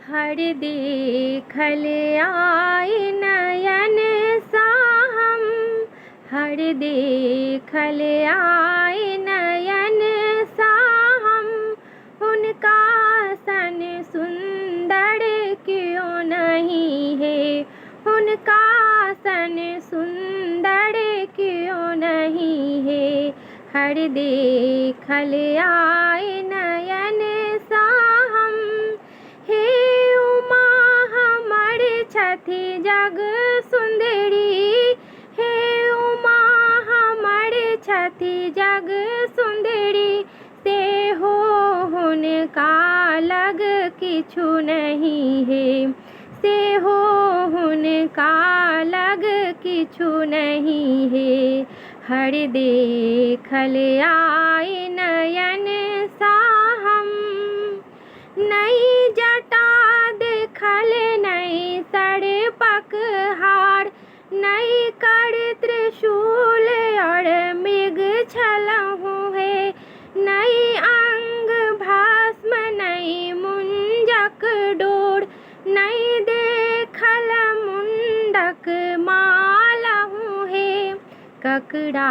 हर देखल आए नयन साहम, हर देखल आए नयन साहम। उनका सन सुंदर क्यों नहीं है, उनका सन सुंदर क्यों नहीं है। हर देखल आए नयन साहम। हे उमा हमर छथि जग सुंदरी, हे उमा हमर छथि जग सुंदरी। से हो हुनका लग किछु नहीं है, से हो हुनका लग किछु नहीं है। हर देखल आए नयन साहम। नई जटा देखल नई सर्पक हार, नई कर त्रिशूल और मृग छलहु है। नई अंग भस्म नई मुंजक डोर, नई देखल मुंडक मालहु है। ककरा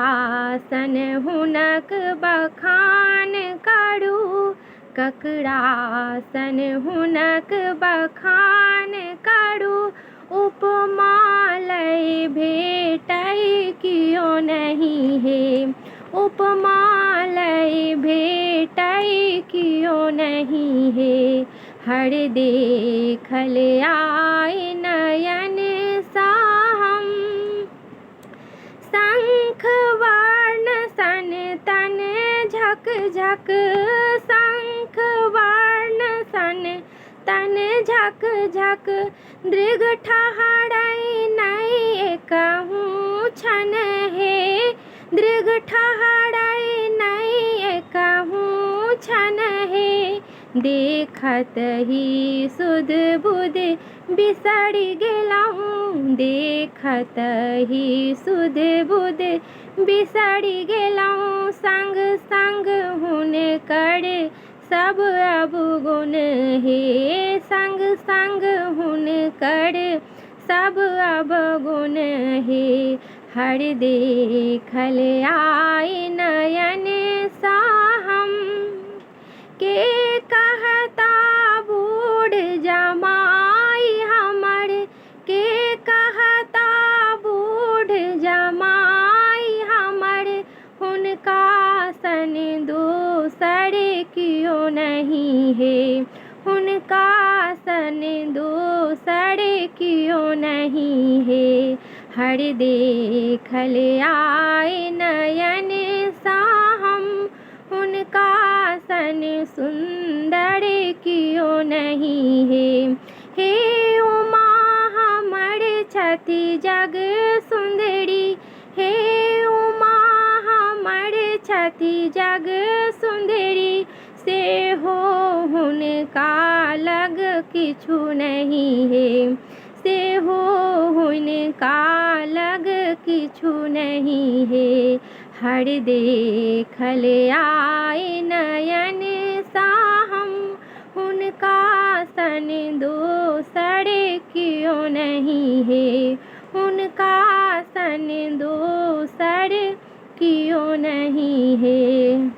सन हुनक बखान करू, ककरा सन हुनक बखान करू। उपमा लय भेटै कियो नहीं है, उपमा लय भेटै कियो नहीं है। हर देखल आए नयन साहम। शंख वर्ण सन तन झक झक, शंख वर्ण सन तन झक झक। दृग ठहरै नहि एकहु क्षण है, दृग ठहरै नहि एकहु क्षण है। देखत ही सुध बुध बिसरि गेलहुँ, देखत ही सुध बुध बिसरि गेलहुँ। संग संग हुनकर सब अवगुण हे, संग संग हुनकर सब अवगुण हे। हर देखल आए नयन साहम। के कहता बूढ़ जमाई हमर, के कहता बूढ़ जमाई हमर। हुनका सन दोसर कियो नहीं है, हुनका सन दोसर कियो नहीं है। हर देखल आए नयन साहम। उनका सन सुंदर कियो नहीं है। हे उमा हमर छथि जग सुंदरी, हे उमा हमर छथि जग सुंदरी। से हो हुनका लग किछु नहीं है, से हो हुनका लग किछु नहीं है। हर देखल आए नयन साहम। उनका सन दोसर कियो नहीं है, उनका सन दोसर कियो नहीं है।